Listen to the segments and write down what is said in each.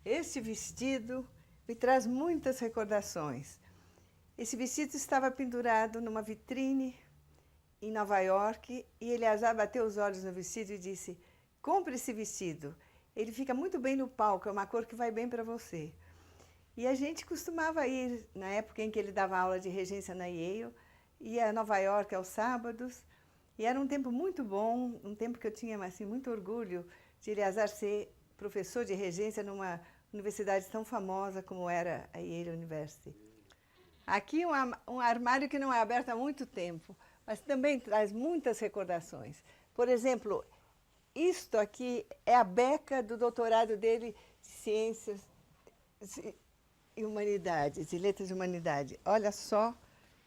Este vestido me traz muitas recordações. Esse vestido estava pendurado numa vitrine em Nova York e Eleazar bateu os olhos no vestido e disse: compre esse vestido, ele fica muito bem no palco, é uma cor que vai bem para você. E a gente costumava ir, na época em que ele dava aula de regência na Yale, ia a Nova York aos sábados, e era um tempo muito bom, um tempo que eu tinha assim, muito orgulho de Eleazar ser professor de regência numa universidade tão famosa como era a Yale University. Aqui um armário que não é aberto há muito tempo, mas também traz muitas recordações. Por exemplo, isto aqui é a beca do doutorado dele de Ciências e Humanidades, de Letras e Humanidade. Olha só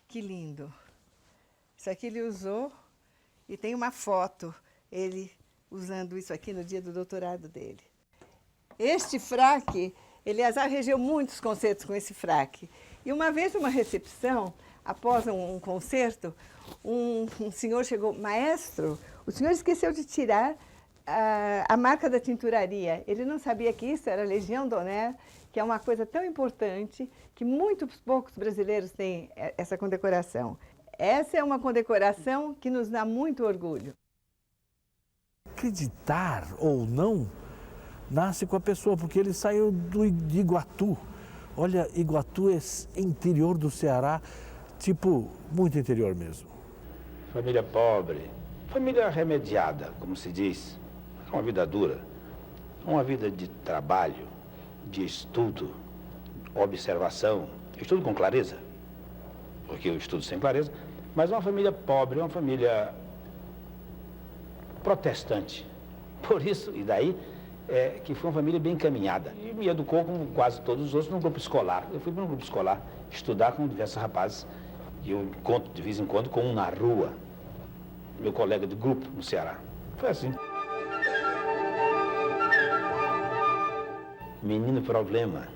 que lindo. Isso aqui ele usou e tem uma foto, ele usando isso aqui no dia do doutorado dele. Este fraque, Eleazar regeu muitos concertos com esse fraque. E uma vez numa recepção, após um concerto, um senhor chegou: maestro, o senhor esqueceu de tirar a marca da tinturaria. Ele não sabia que isso era a Legião d'Honneur, que é uma coisa tão importante, que muitos poucos brasileiros têm essa condecoração. Essa é uma condecoração que nos dá muito orgulho. Acreditar ou não, nasce com a pessoa, porque ele saiu de Iguatu. Olha, Iguatu é interior do Ceará, tipo, muito interior mesmo. Família pobre, família remediada, como se diz. Uma vida dura, uma vida de trabalho, de estudo, observação, estudo com clareza, porque eu estudo sem clareza, mas uma família pobre, uma família protestante. Por isso, e daí, que foi uma família bem encaminhada. E me educou, como quase todos os outros, num grupo escolar. Eu fui para um grupo escolar estudar com diversos rapazes, e eu encontro de vez em quando com um na rua, meu colega de grupo no Ceará. Foi assim. Menino problema.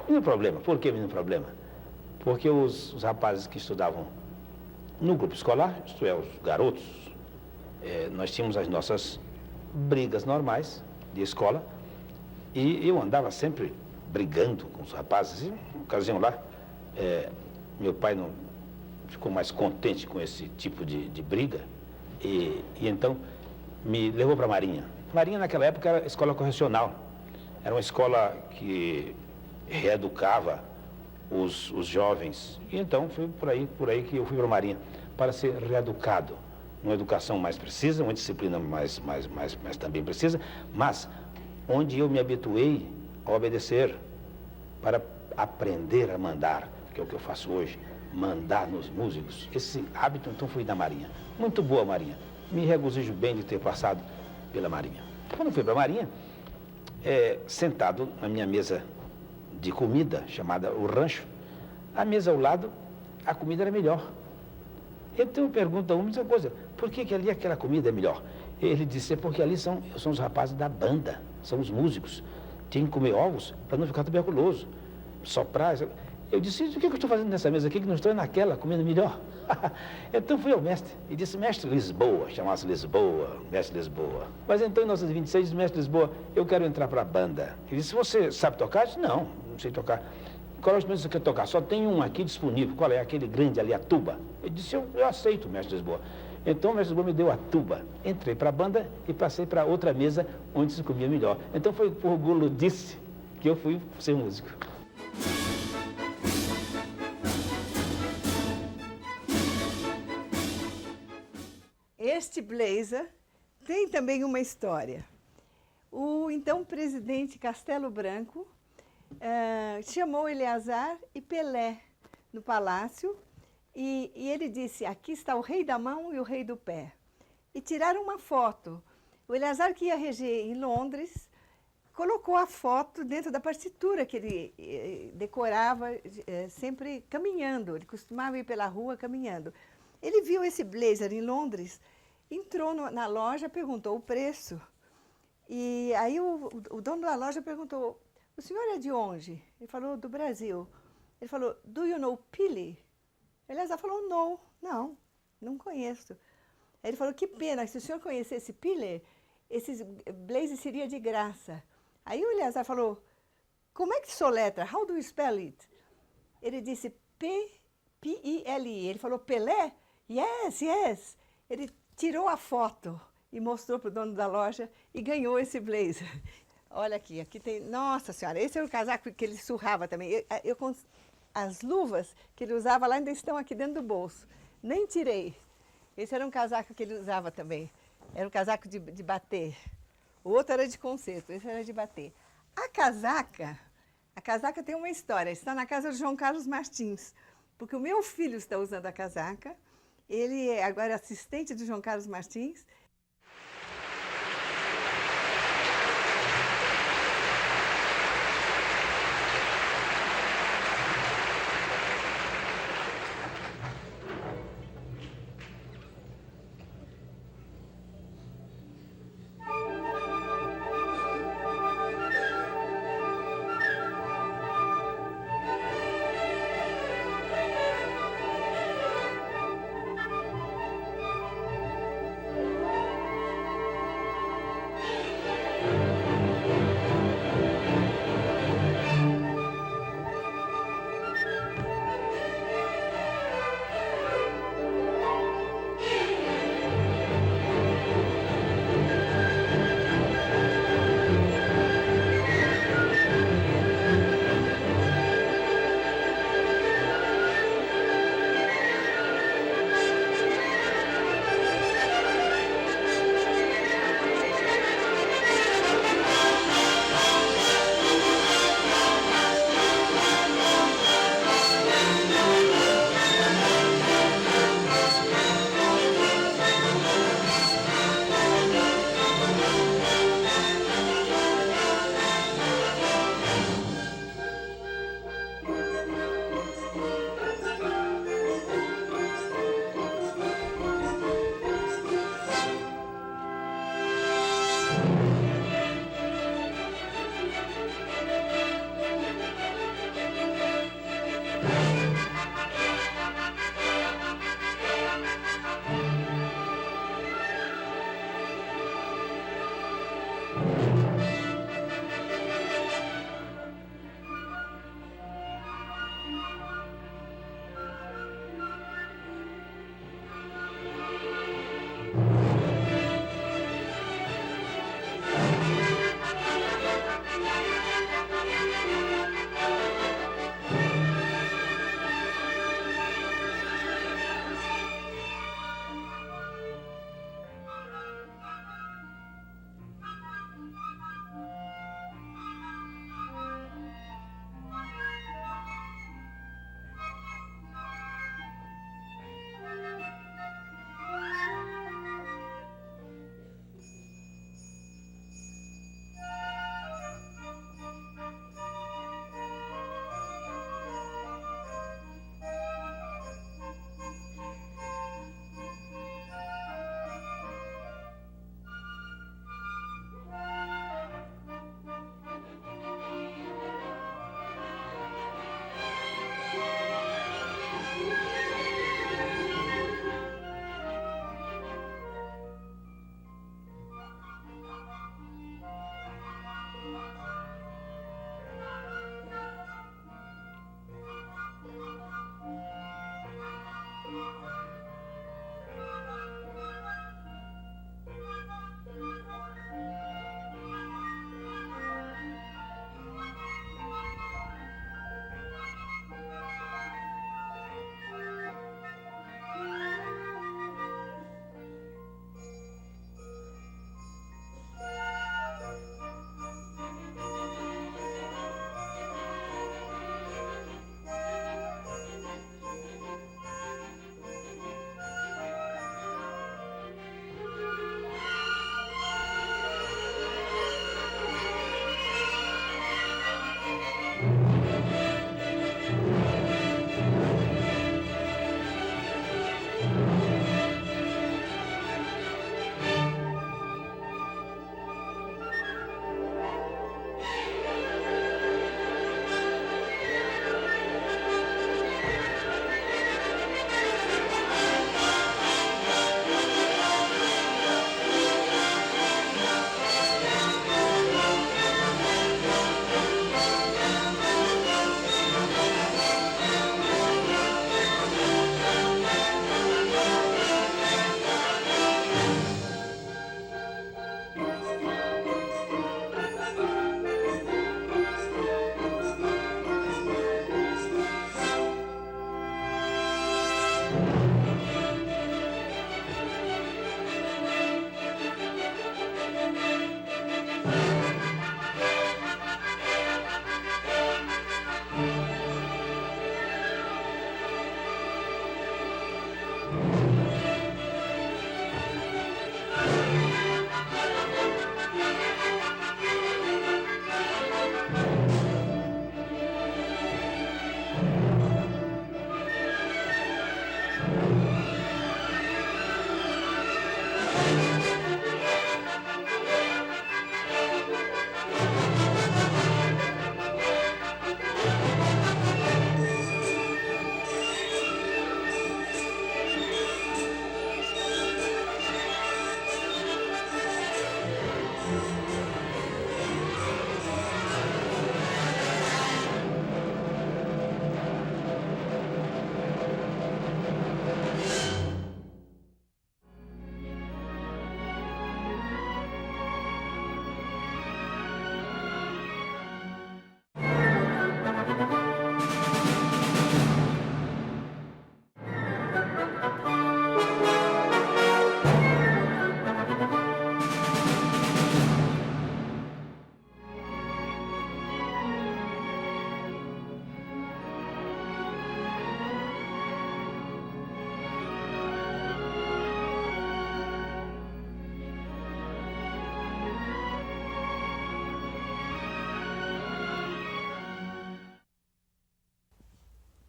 Menino problema. Por que menino problema? Porque os rapazes que estudavam no grupo escolar, isto é, os garotos, nós tínhamos as nossas brigas normais de escola e eu andava sempre brigando com os rapazes. E, uma ocasião lá, meu pai não ficou mais contente com esse tipo de briga e então me levou para a Marinha. Marinha naquela época era escola correcional. Era uma escola que reeducava os jovens. E então foi por aí que eu fui para a Marinha, para ser reeducado. Uma educação mais precisa, uma disciplina mais também precisa, mas onde eu me habituei a obedecer, para aprender a mandar, que é o que eu faço hoje, mandar nos músicos. Esse hábito, então, fui da Marinha. Muito boa a Marinha. Me regozijo bem de ter passado pela Marinha. Quando fui para a Marinha, sentado na minha mesa de comida, chamada o rancho, a mesa ao lado, a comida era melhor. Então eu pergunto a um, diz uma coisa: por que ali aquela comida é melhor? Ele disse: é porque ali são os rapazes da banda, são os músicos. Tem que comer ovos para não ficar tuberculoso. Soprar. Eu disse: o que eu estou fazendo nessa mesa aqui que não estou naquela comendo melhor? Então fui ao mestre e disse: mestre Lisboa, chamasse Lisboa, mestre Lisboa. Mas então em 1926 disse: mestre Lisboa, eu quero entrar para a banda. Ele disse: você sabe tocar? Eu disse: não sei tocar. Qual é o instrumento que você quer tocar? Só tem um aqui disponível. Qual é? Aquele grande ali, a tuba. Ele disse: eu aceito, mestre Lisboa. Então o mestre Lisboa me deu a tuba. Entrei para a banda e passei para outra mesa onde se comia melhor. Então foi por orgulho disso que eu fui ser músico. Este blazer tem também uma história. O então presidente Castelo Branco chamou Eleazar e Pelé no palácio e ele disse: aqui está o rei da mão e o rei do pé. E tiraram uma foto. O Eleazar, que ia reger em Londres, colocou a foto dentro da partitura que ele decorava sempre caminhando. Ele costumava ir pela rua caminhando. Ele viu esse blazer em Londres, entrou na loja, perguntou o preço. E aí o dono da loja perguntou: o senhor é de onde? Ele falou: do Brasil. Ele falou: do you know Pili? Eleazar falou: não conheço. Aí ele falou: que pena, se o senhor conhecesse Pili, esse blazer seria de graça. Aí o Eleazar falou: como é que soletra? How do you spell it? Ele disse P-I-L-E. Ele falou, Pelé? Yes, yes. Ele tirou a foto e mostrou para o dono da loja e ganhou esse blazer. Olha aqui, aqui tem... Nossa Senhora, esse era o casaco que ele surrava também. As luvas que ele usava lá ainda estão aqui dentro do bolso. Nem tirei. Esse era um casaco que ele usava também. Era um casaco de bater. O outro era de concerto, esse era de bater. A casaca tem uma história. Está na casa do João Carlos Martins. Porque o meu filho está usando a casaca. Ele é agora assistente do João Carlos Martins.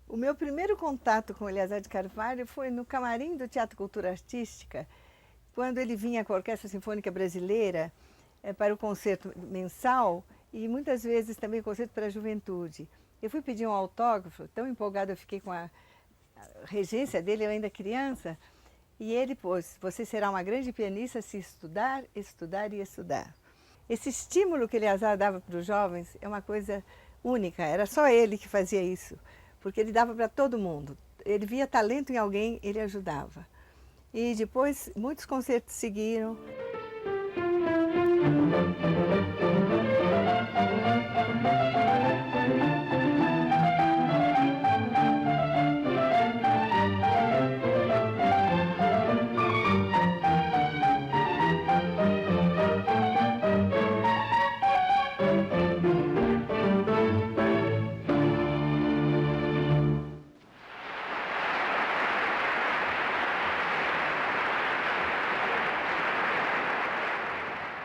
O meu primeiro contato com Eleazar de Carvalho foi no camarim do Teatro Cultura Artística, quando ele vinha com a Orquestra Sinfônica Brasileira para o concerto mensal e muitas vezes também concerto para a juventude. Eu fui pedir um autógrafo, tão empolgada eu fiquei com a regência dele, eu ainda criança, e ele pôs: você será uma grande pianista se estudar, estudar e estudar. Esse estímulo que Eleazar dava para os jovens é uma coisa única, era só ele que fazia isso, porque ele dava para todo mundo. Ele via talento em alguém, ele ajudava. E depois muitos concertos seguiram.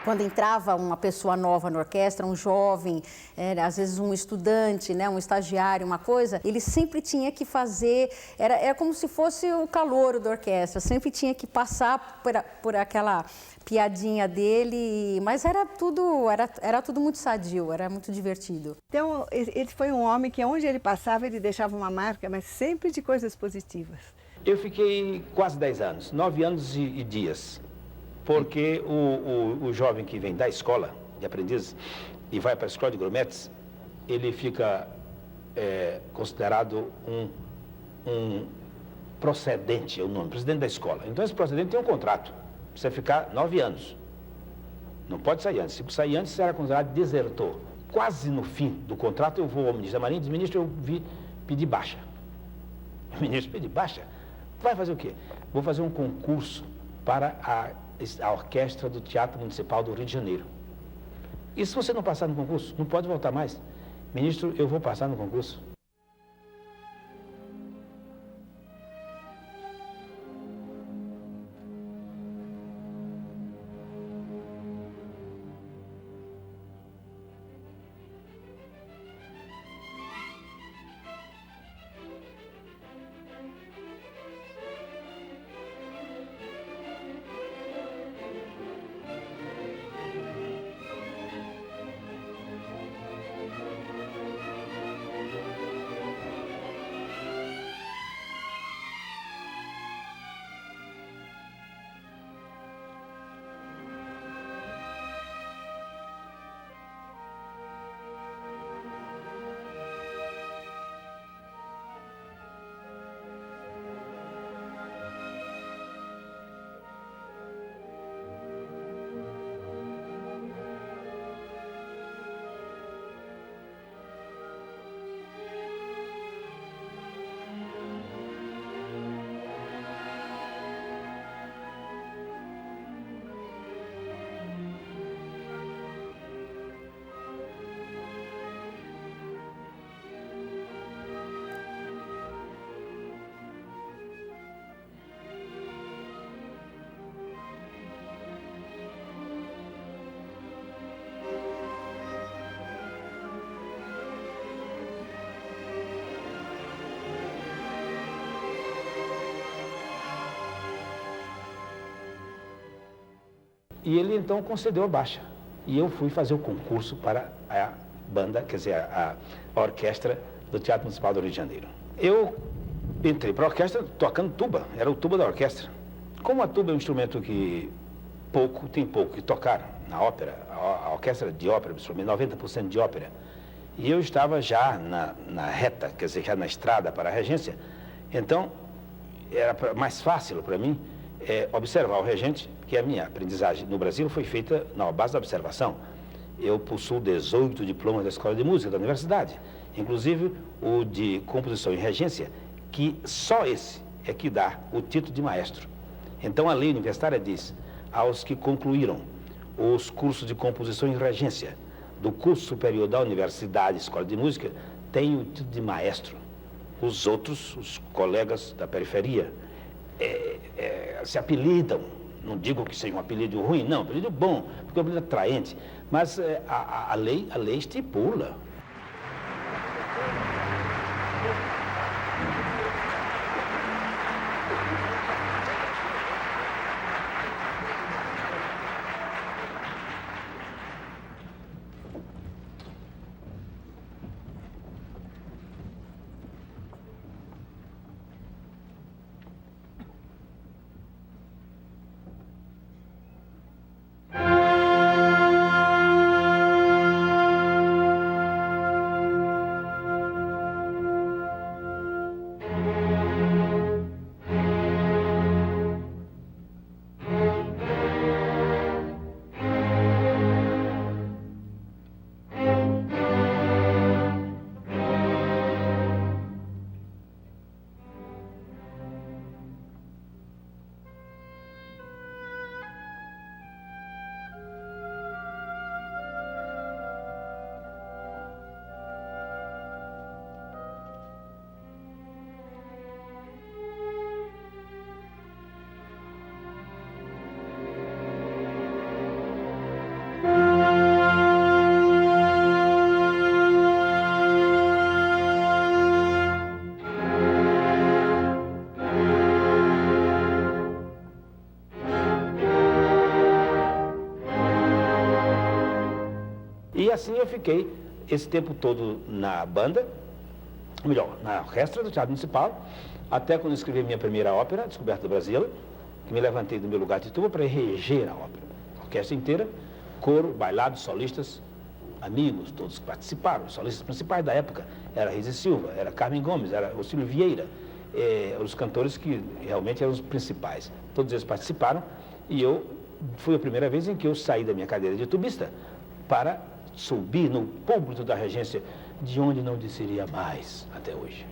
Quando entrava uma pessoa nova na orquestra, um jovem, às vezes um estudante, né, um estagiário, uma coisa, ele sempre tinha que fazer, era como se fosse o calouro da orquestra, sempre tinha que passar por aquela piadinha dele, mas era tudo muito sadio, era muito divertido. Então, ele foi um homem que onde ele passava, ele deixava uma marca, mas sempre de coisas positivas. Eu fiquei quase 10 anos, 9 anos e dias. Porque o jovem que vem da escola de aprendizes e vai para a escola de grumetes, ele fica considerado um procedente, é o nome, presidente da escola. Então esse procedente tem um contrato, precisa ficar 9 anos. Não pode sair antes. Se sair antes, será considerado desertor. Quase no fim do contrato, eu vou ao ministro da Marinha e diz: ministro, eu vi pedir baixa. O ministro pedir baixa? Vai fazer o quê? Vou fazer um concurso para a orquestra do Teatro Municipal do Rio de Janeiro. E se você não passar no concurso, não pode voltar mais. Ministro, eu vou passar no concurso. E ele então concedeu a baixa. E eu fui fazer o concurso para a banda, quer dizer, a orquestra do Teatro Municipal do Rio de Janeiro. Eu entrei para a orquestra tocando tuba, era o tuba da orquestra. Como a tuba é um instrumento que tem pouco que tocar na ópera, a orquestra de ópera, principalmente 90% de ópera, e eu estava já na reta, quer dizer, já na estrada para a regência, então era mais fácil para mim observar o regente, que a minha aprendizagem no Brasil foi feita na base da observação. Eu possuo 18 diplomas da Escola de Música da Universidade, inclusive o de composição e regência, que só esse é que dá o título de maestro. Então a lei universitária diz, aos que concluíram os cursos de composição e regência do curso superior da universidade, escola de música, têm o título de maestro. Os outros, os colegas da periferia, se apelidam. Não digo que seja um apelido ruim, não, um apelido bom, porque é um apelido atraente, mas a lei estipula. E assim eu fiquei esse tempo todo na banda, melhor, na orquestra do Teatro Municipal, até quando eu escrevi minha primeira ópera, Descoberta do Brasil, que me levantei do meu lugar de tuba para reger a ópera. A orquestra inteira, coro, bailado, solistas, amigos, todos que participaram. Os solistas principais da época era Risa Silva, era Carmen Gomes, era o Cílio Vieira, os cantores que realmente eram os principais. Todos eles participaram e foi a primeira vez em que eu saí da minha cadeira de tubista para subir no púlpito da regência, de onde não desceria mais até hoje.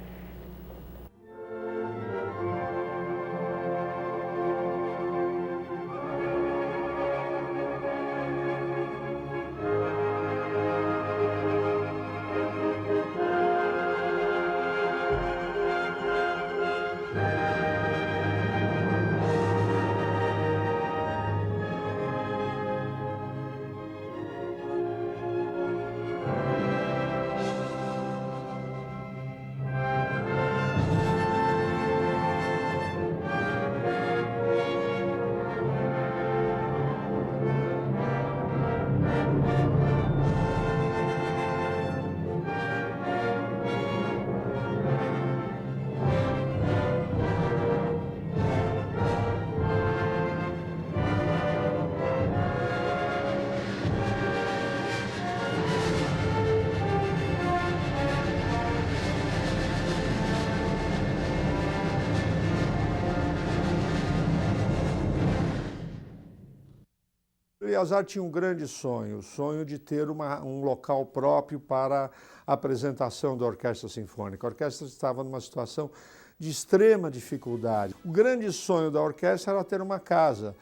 Eleazar tinha um grande sonho, o sonho de ter um local próprio para a apresentação da Orquestra Sinfônica. A orquestra estava numa situação de extrema dificuldade. O grande sonho da orquestra era ter uma casa,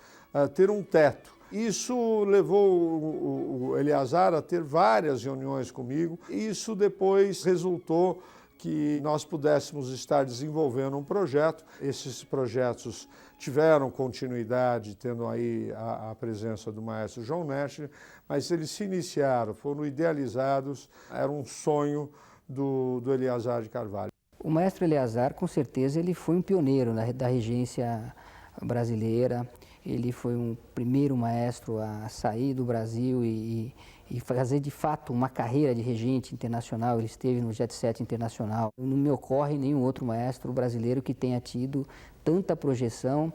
ter um teto. Isso levou o Eleazar a ter várias reuniões comigo. Isso depois resultou que nós pudéssemos estar desenvolvendo um projeto. Esses projetos tiveram continuidade, tendo aí a presença do maestro João Nesch, mas eles se iniciaram, foram idealizados, era um sonho do Eleazar de Carvalho. O maestro Eleazar, com certeza, ele foi um pioneiro da regência brasileira, ele foi um primeiro maestro a sair do Brasil e fazer de fato uma carreira de regente internacional. Ele esteve no Jet Set internacional. Não me ocorre nenhum outro maestro brasileiro que tenha tido tanta projeção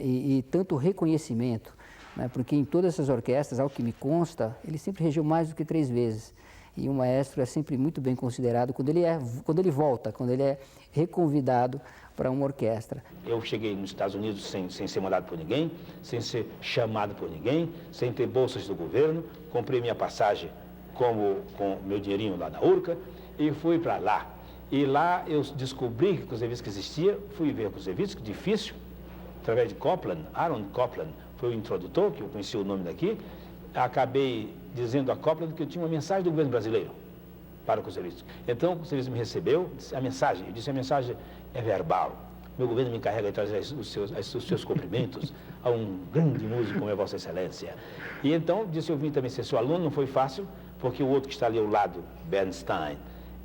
e tanto reconhecimento, né? Porque em todas essas orquestras, ao que me consta, ele sempre regeu mais do que 3 vezes. E o maestro é sempre muito bem considerado quando ele volta, quando ele é reconvidado para uma orquestra. Eu cheguei nos Estados Unidos sem ser mandado por ninguém, sem ser chamado por ninguém, sem ter bolsas do governo, comprei minha passagem com meu dinheirinho lá da Urca e fui para lá. E lá eu descobri que Koussevitzky existia, fui ver Koussevitzky, difícil, através de Copland, Aaron Copland foi o introdutor, que eu conheci o nome daqui. Acabei dizendo a Copland que eu tinha uma mensagem do governo brasileiro para o Koussevitzky. Então o Koussevitzky me recebeu, disse a mensagem, eu disse a mensagem é verbal. Meu governo me encarrega de trazer os seus cumprimentos a um grande músico como é Vossa Excelência. E então disse, eu vim também ser seu aluno, não foi fácil, porque o outro que está ali ao lado, Bernstein,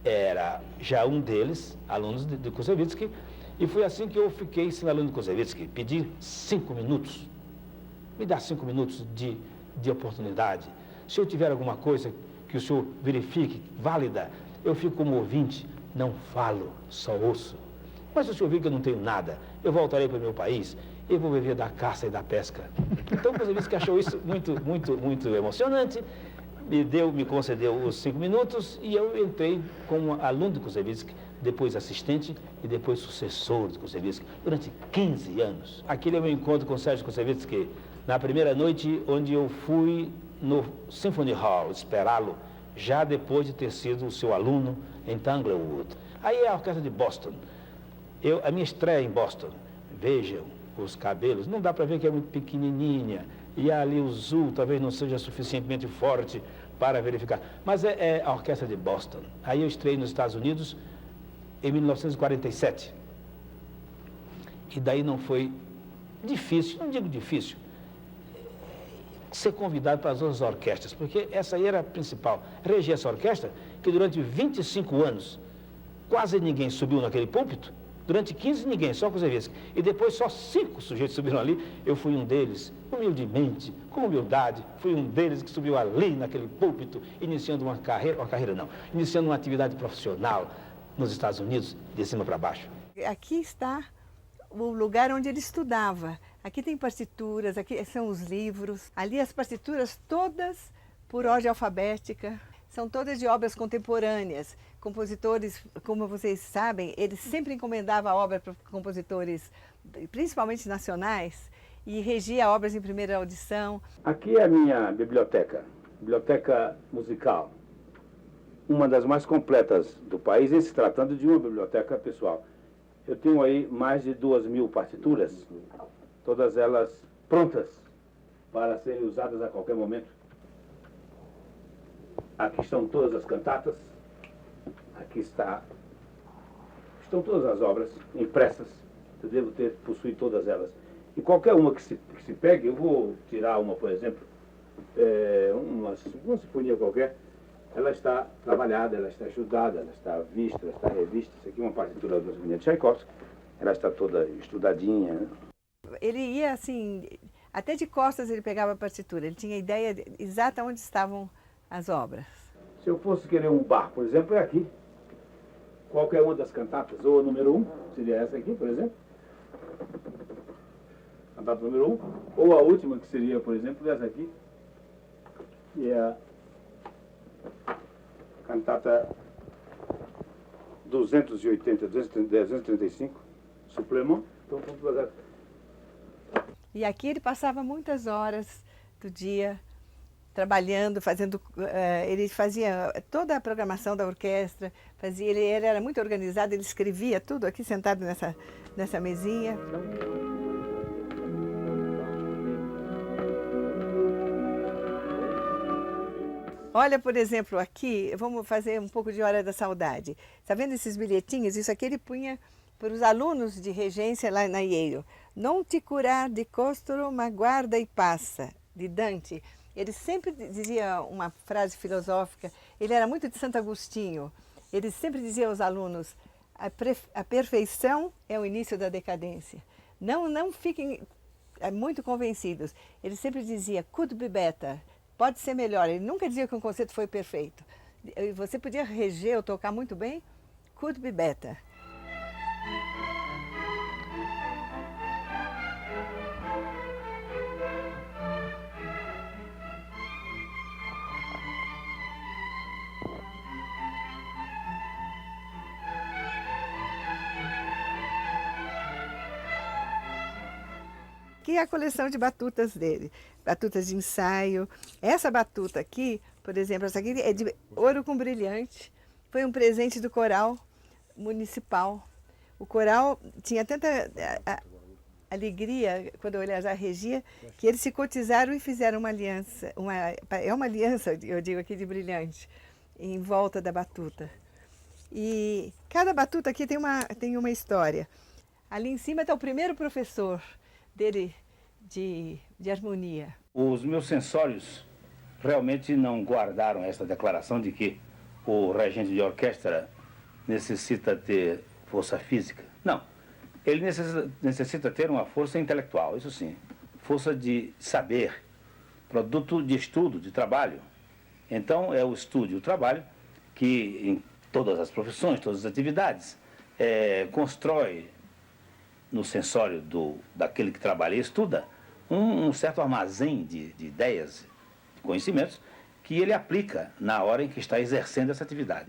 era já um deles, alunos de Koussevitzky, e foi assim que eu fiquei sendo aluno de Koussevitzky. Pedi 5 minutos, me dá 5 minutos de oportunidade. Se eu tiver alguma coisa que o senhor verifique, válida, eu fico como ouvinte, não falo, só ouço. Mas se o senhor vir que eu não tenho nada, eu voltarei para o meu país e vou viver da caça e da pesca. Então, Koussevitzky achou isso muito emocionante, me concedeu os 5 minutos e eu entrei como aluno de Koussevitzky, depois assistente e depois sucessor de Koussevitzky, durante 15 anos. Aquele é o meu encontro com Sérgio Koussevitzky, na primeira noite onde eu fui no Symphony Hall esperá-lo, já depois de ter sido o seu aluno em Tanglewood. Aí é a orquestra de Boston. A minha estreia em Boston, vejam os cabelos, não dá para ver que é muito pequenininha, e ali o Zul talvez não seja suficientemente forte para verificar, mas é a orquestra de Boston. Aí eu estreiei nos Estados Unidos em 1947, e daí não foi difícil, não digo difícil, ser convidado para as outras orquestras, porque essa aí era a principal. Reger essa orquestra, que durante 25 anos quase ninguém subiu naquele púlpito, durante 15 ninguém, só Koussevitzky. E depois só 5 sujeitos subiram ali, eu fui um deles, humildemente, com humildade, fui um deles que subiu ali naquele púlpito, iniciando iniciando uma atividade profissional nos Estados Unidos, de cima para baixo. Aqui está o lugar onde ele estudava. Aqui tem partituras, aqui são os livros. Ali as partituras todas por ordem alfabética. São todas de obras contemporâneas. Compositores, como vocês sabem, ele sempre encomendava obra para compositores, principalmente nacionais, e regia obras em primeira audição. Aqui é a minha biblioteca musical. Uma das mais completas do país, em se tratando de uma biblioteca pessoal. Eu tenho aí mais de 2.000 partituras, todas elas prontas para serem usadas a qualquer momento. Aqui estão todas as cantatas, aqui estão todas as obras impressas, eu devo possuir todas elas. E qualquer uma que se pegue, eu vou tirar uma, por exemplo, uma sinfonia qualquer, ela está trabalhada, ela está estudada, ela está vista, ela está revista. Isso aqui é uma partitura da Sinfonia de Tchaikovsky, ela está toda estudadinha, né? Ele ia assim, até de costas ele pegava a partitura, ele tinha ideia exata onde estavam as obras. Se eu fosse querer um bar, por exemplo, é aqui. Qualquer uma das cantatas, ou a número 1, seria essa aqui, por exemplo. Cantata número 1, ou a última, que seria, por exemplo, essa aqui. E é a cantata 235, suplemento. Então, vamos fazer. E aqui ele passava muitas horas do dia trabalhando, ele fazia toda a programação da orquestra, ele era muito organizado, ele escrevia tudo aqui sentado nessa mesinha. Olha, por exemplo, aqui, vamos fazer um pouco de Hora da Saudade. Está vendo esses bilhetinhos? Isso aqui ele punha para os alunos de regência lá na Yale. Non ti curar di costoro, ma guarda e passa, de Dante. Ele sempre dizia uma frase filosófica, ele era muito de Santo Agostinho. Ele sempre dizia aos alunos, a perfeição é o início da decadência. Não fiquem muito convencidos. Ele sempre dizia, could be better, pode ser melhor. Ele nunca dizia que um concerto foi perfeito. Você podia reger ou tocar muito bem, could be better. Aqui é a coleção de batutas dele, batutas de ensaio. Essa batuta aqui, por exemplo, essa aqui é de ouro com brilhante, foi um presente do coral municipal. O coral tinha tanta alegria quando o Eleazar regia, que eles se cotizaram e fizeram uma aliança, é uma aliança, eu digo aqui, de brilhante, em volta da batuta. E cada batuta aqui tem uma história. Ali em cima está o primeiro professor dele de harmonia. Os meus sensórios realmente não guardaram essa declaração de que o regente de orquestra necessita ter força física. Não. Ele necessita ter uma força intelectual, isso sim. Força de saber, produto de estudo, de trabalho. Então, é o estudo e o trabalho que, em todas as profissões, todas as atividades, constrói no sensório daquele que trabalha e estuda um certo armazém de ideias, de conhecimentos, que ele aplica na hora em que está exercendo essa atividade.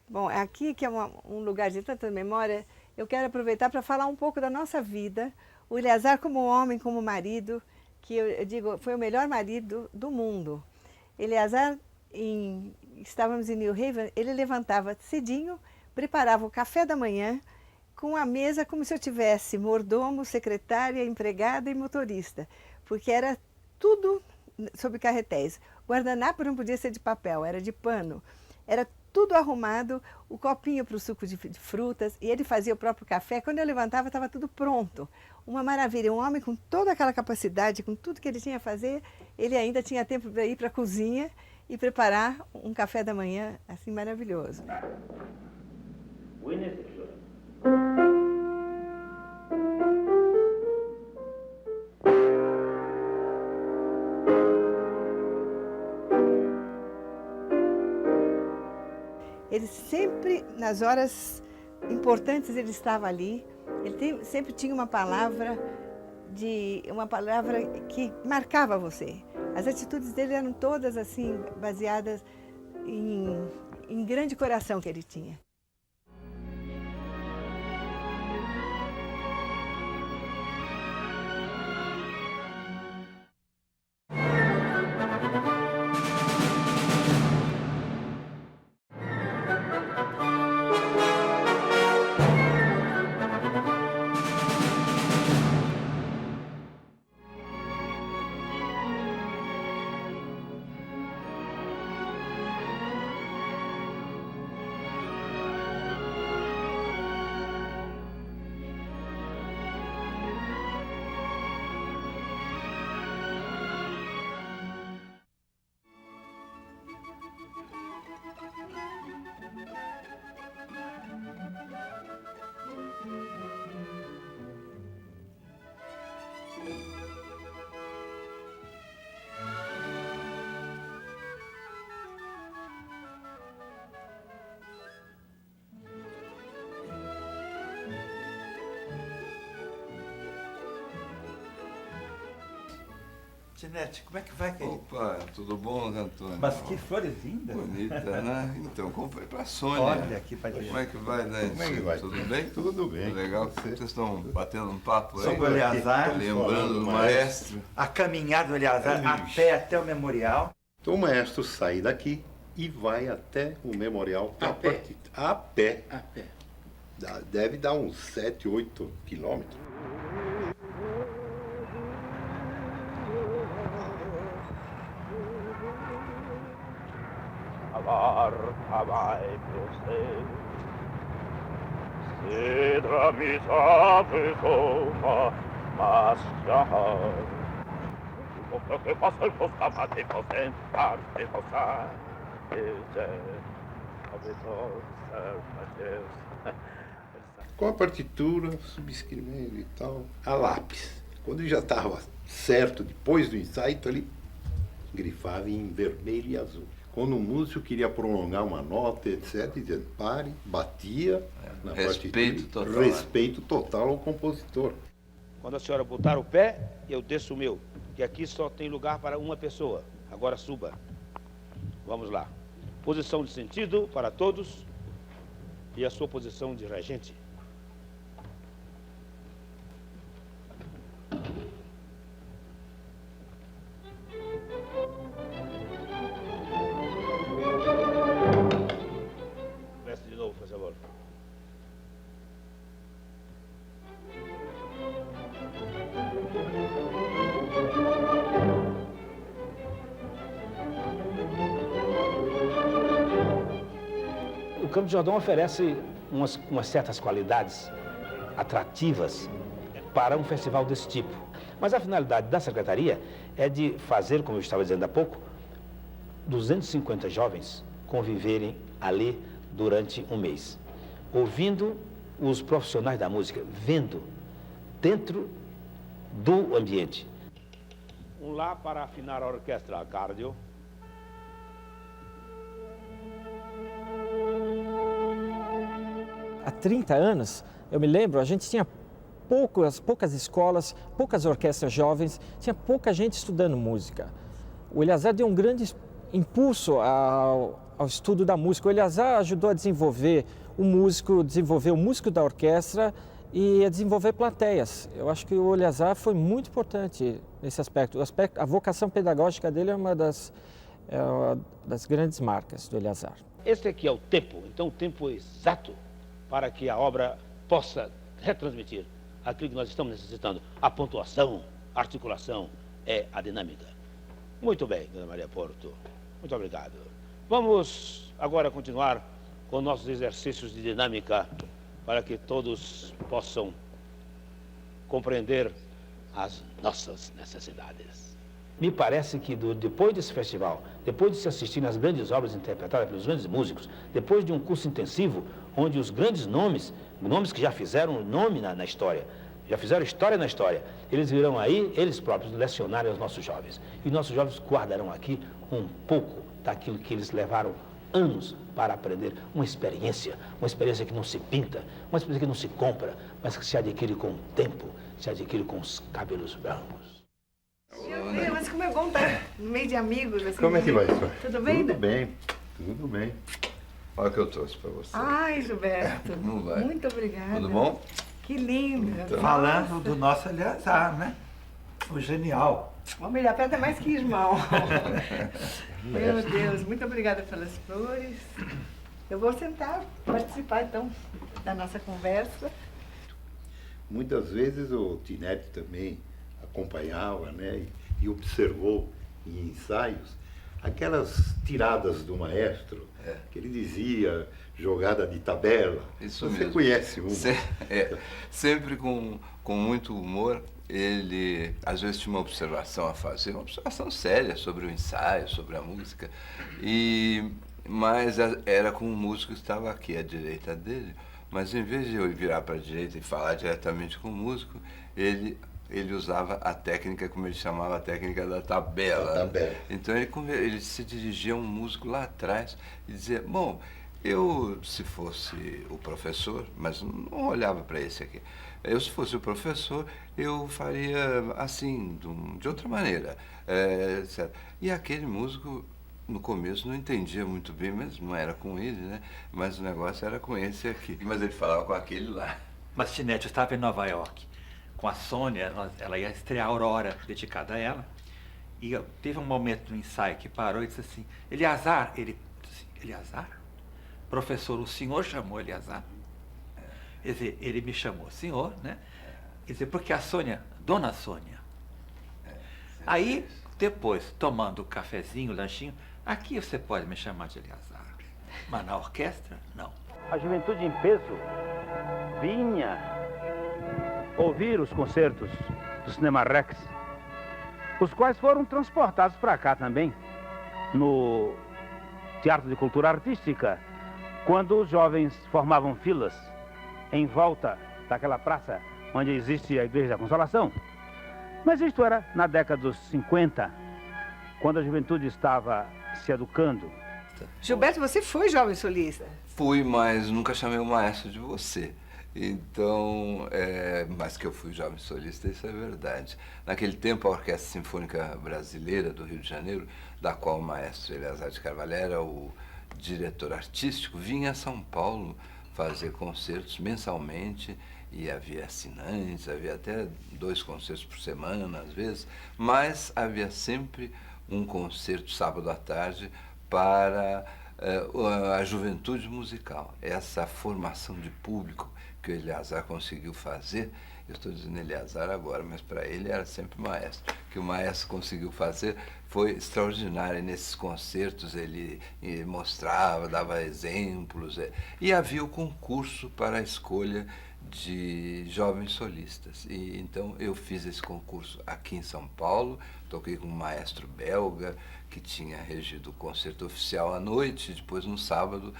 Bom, aqui, que é um lugar de tanta memória, eu quero aproveitar para falar um pouco da nossa vida, O Eleazar como homem, como marido, que eu digo, foi o melhor marido do mundo. Eleazar, estávamos em New Haven, ele levantava cedinho, preparava o café da manhã, com a mesa como se eu tivesse mordomo, secretária, empregada e motorista, porque era tudo sobre carretéis. Guardanapo não podia ser de papel, era de pano. Era tudo arrumado, o copinho para o suco de frutas, e ele fazia o próprio café. Quando eu levantava, estava tudo pronto. Uma maravilha. Um homem com toda aquela capacidade, com tudo que ele tinha a fazer, ele ainda tinha tempo para ir para a cozinha e preparar um café da manhã assim maravilhoso. Ele sempre, nas horas importantes, ele estava ali. Ele sempre tinha uma palavra que marcava você. As atitudes dele eram todas assim baseadas em grande coração que ele tinha. Tinete, como é que vai, querido? Opa, tudo bom, Antônio? Mas que flores lindas. Bonita, né? Então, como foi pra Sônia? Olha aqui pra Como é que vai, né? Como é que vai? Tudo bem? Tudo bem. Legal que vocês estão batendo um papo aí. Sobre o Eleazar. Lembrando do maestro. A caminhada do Eleazar a pé até o memorial. Então o maestro sai daqui e vai até o memorial. A pé? A pé. A pé. Deve dar uns 7, 8 quilômetros. Com a partitura, subescrevendo e tal, a lápis. Quando já estava certo, depois do ensaio, então ele grifava em vermelho e azul. Quando o músico queria prolongar uma nota, etc., dizia, pare, batia na Respeito partitura. total. Respeito total ao compositor. Quando a senhora botar o pé, eu desço o meu, que aqui só tem lugar para uma pessoa. Agora suba. Vamos lá. Posição de sentido para todos e a sua posição de regente. Desce de novo, por favor. O Campos do Jordão oferece umas certas qualidades atrativas para um festival desse tipo. Mas a finalidade da Secretaria é de fazer, como eu estava dizendo há pouco, 250 jovens conviverem ali durante um mês, ouvindo os profissionais da música, vendo dentro do ambiente. Um lá para afinar a orquestra, cardio. Há 30 anos, eu me lembro, a gente tinha poucas escolas, poucas orquestras jovens, tinha pouca gente estudando música. O Eleazar deu um grande impulso ao estudo da música. O Eleazar ajudou a desenvolver o músico da orquestra e a desenvolver plateias. Eu acho que o Eleazar foi muito importante nesse aspecto. A vocação pedagógica dele é uma das grandes marcas do Eleazar. Este aqui é o tempo, então o tempo exato para que a obra possa retransmitir aquilo que nós estamos necessitando. A pontuação, a articulação, a dinâmica. Muito bem, Dona Maria Porto. Muito obrigado. Vamos agora continuar com nossos exercícios de dinâmica para que todos possam compreender as nossas necessidades. Me parece que depois desse festival, depois de se assistir às grandes obras interpretadas pelos grandes músicos, depois de um curso intensivo, onde os grandes nomes que já fizeram nome na história, já fizeram história na história, eles virão aí, eles próprios, lecionarem aos nossos jovens. E nossos jovens guardarão aqui um pouco daquilo que eles levaram anos para aprender, uma experiência que não se pinta, uma experiência que não se compra, mas que se adquire com o tempo, se adquire com os cabelos brancos. Meu Deus, mas como é bom estar no meio de amigos. Assim, Como é que vai, senhor? Tudo bem? Tudo bem, tudo bem. Olha o que eu trouxe para você. Ai, Gilberto, Não vai. muito obrigada. Tudo bom? Que lindo. Então. Falando do nosso Eleazar, né? O genial. Homem de aperta mais que irmão. Meu Deus, muito obrigada pelas flores. Eu vou sentar, participar então da nossa conversa. Muitas vezes o Tinete também acompanhava, né, e observou em ensaios aquelas tiradas do maestro, que ele dizia, jogada de tabela. Isso Você mesmo. conhece um? Sempre com muito humor. Ele, às vezes, tinha uma observação a fazer, uma observação séria sobre o ensaio, sobre a música, mas era com um músico que estava aqui à direita dele, mas em vez de eu virar para a direita e falar diretamente com o músico, ele usava a técnica, como ele chamava, a técnica da tabela. Então ele se dirigia a um músico lá atrás e dizia, bom, eu, se fosse o professor, mas não olhava para esse aqui, se fosse o professor, eu faria assim, de outra maneira. Etc. E aquele músico, no começo, não entendia muito bem, mas não era com ele, né? Mas o negócio era com esse aqui. Mas ele falava com aquele lá. Mas, Tinete, eu estava em Nova York com a Sônia, ela ia estrear a Aurora, dedicada a ela, e teve um momento no ensaio que parou e disse assim, Eleazar, ele disse, Eleazar? Professor, o senhor chamou Eleazar? Quer dizer, ele me chamou senhor, né? Quer dizer, porque a Sônia, Dona Sônia. Aí, depois, tomando o cafezinho, o lanchinho, aqui você pode me chamar de Eleazar, mas na orquestra, não. A juventude em peso vinha ouvir os concertos do Cinema Rex, os quais foram transportados para cá também, no Teatro de Cultura Artística, quando os jovens formavam filas em volta daquela praça onde existe a Igreja da Consolação. Mas isto era na década dos 50, quando a juventude estava se educando. Gilberto, você foi jovem solista? Fui, mas nunca chamei o maestro de você. Então, mas que eu fui jovem solista, isso é verdade. Naquele tempo, a Orquestra Sinfônica Brasileira do Rio de Janeiro, da qual o maestro Eleazar de Carvalho era o diretor artístico, vinha a São Paulo fazer concertos mensalmente, e havia assinantes, havia até 2 concertos por semana, às vezes, mas havia sempre um concerto sábado à tarde para a juventude musical. Essa formação de público que o Eleazar conseguiu fazer, eu estou dizendo Eleazar agora, mas para ele era sempre maestro, que o maestro conseguiu fazer foi extraordinário. Nesses concertos ele mostrava, dava exemplos, e havia o concurso para a escolha de jovens solistas. E então eu fiz esse concurso aqui em São Paulo, toquei com um maestro belga que tinha regido o concerto oficial à noite, e depois no sábado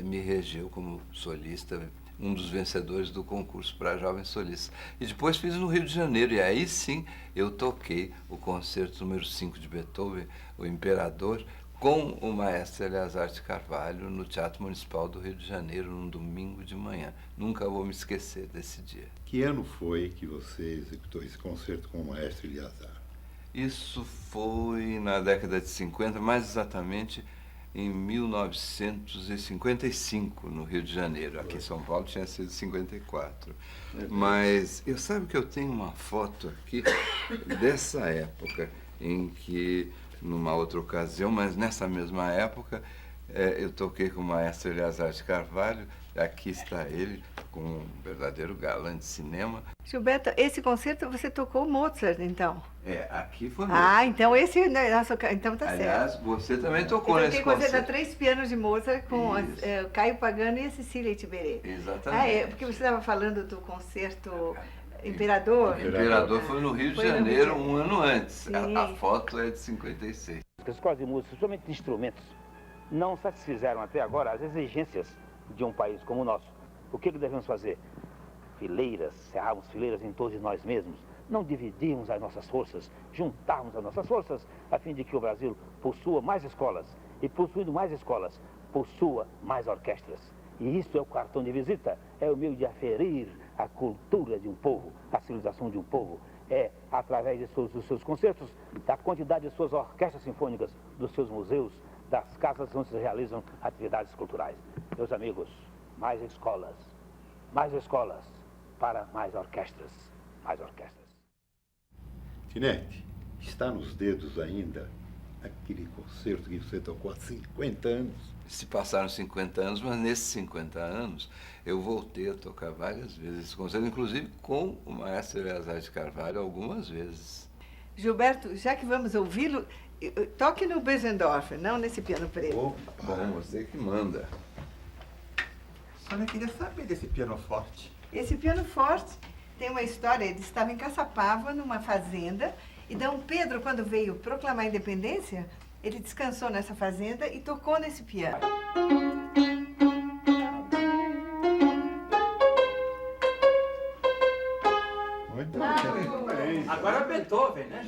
me regeu como solista, um dos vencedores do concurso para jovens solistas. E depois fiz no Rio de Janeiro, e aí sim eu toquei o concerto número 5 de Beethoven, o Imperador, com o maestro Eleazar de Carvalho, no Teatro Municipal do Rio de Janeiro, num domingo de manhã. Nunca vou me esquecer desse dia. Que ano foi que você executou esse concerto com o maestro Eleazar? Isso foi na década de 50, mais exatamente em 1955, no Rio de Janeiro. Aqui em São Paulo tinha sido 54. Mas eu sabe que eu tenho uma foto aqui dessa época, em que, numa outra ocasião, mas nessa mesma época, eu toquei com o maestro Eleazar de Carvalho. Aqui está ele, com um verdadeiro galã de cinema. Gilberto, esse concerto você tocou Mozart, então? Aqui foi Mozart. Ah, então esse... Nossa, então tá Aliás, certo. você também tocou Eu nesse toquei concerto a concerto. 3 pianos de Mozart com Caio Pagano e a Cecília Itiberê. Exatamente. Porque você estava falando do concerto Imperador. Imperador foi no Rio de Janeiro um ano antes. Sim. A foto é de 56. As escolas de música, somente de instrumentos, não satisfizeram até agora as exigências de um país como o nosso. O que devemos fazer? Fileiras, cerrarmos fileiras em torno de nós mesmos, não dividirmos as nossas forças, juntarmos as nossas forças, a fim de que o Brasil possua mais escolas e, possuindo mais escolas, possua mais orquestras. E isso é o cartão de visita, é o meio de aferir a cultura de um povo, a civilização de um povo. É através dos seus concertos, da quantidade de suas orquestras sinfônicas, dos seus museus, das casas onde se realizam atividades culturais. Meus amigos, mais escolas para mais orquestras, mais orquestras. Tinete, está nos dedos ainda aquele concerto que você tocou há 50 anos? Se passaram 50 anos, mas nesses 50 anos eu voltei a tocar várias vezes esse concerto, inclusive com o maestro Eleazar de Carvalho algumas vezes. Gilberto, já que vamos ouvi-lo, toque no Bösendorfer, não nesse piano preto. Bom, você que manda. A senhora queria saber desse piano forte. Esse piano forte tem uma história. Ele estava em Caçapava, numa fazenda, e Dom Pedro, quando veio proclamar a independência, ele descansou nessa fazenda e tocou nesse piano. Muito bem. Agora é Beethoven, né?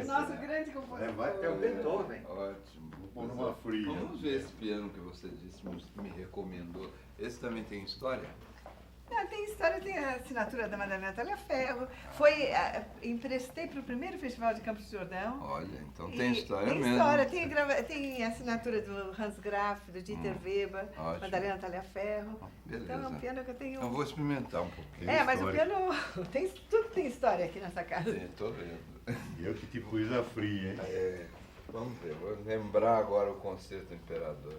O nosso grande compositor. É o Beethoven. Ótimo. Vou numa fria. Vamos ver esse piano que você disse, me recomendou. Esse também tem história? Tem história, tem a assinatura da Madalena Talhaferro. Emprestei para o primeiro festival de Campos do Jordão. Olha, então tem história tem mesmo. História, tem a assinatura do Hans Graf, do Dieter Weber, ótimo. Madalena Talhaferro. Beleza. Então é um piano que eu tenho... Eu vou experimentar um pouquinho. Mas o piano... tudo tem história aqui nessa casa. Tô vendo. Eu que te pus a fria, hein? Vamos ver, vou lembrar agora o concerto Imperador.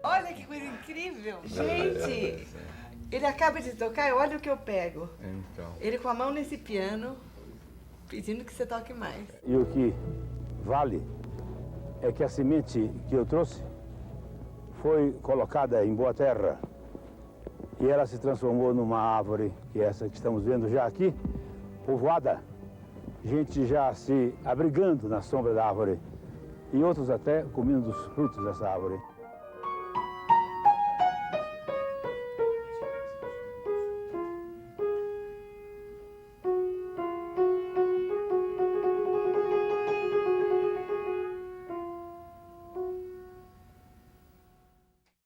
Olha que coisa incrível! Gente, ele acaba de tocar e olha o que eu pego. Então. Ele com a mão nesse piano, pedindo que você toque mais. E o que vale é que a semente que eu trouxe foi colocada em boa terra e ela se transformou numa árvore, que é essa que estamos vendo já aqui, povoada. Gente já se abrigando na sombra da árvore e outros até comendo os frutos dessa árvore.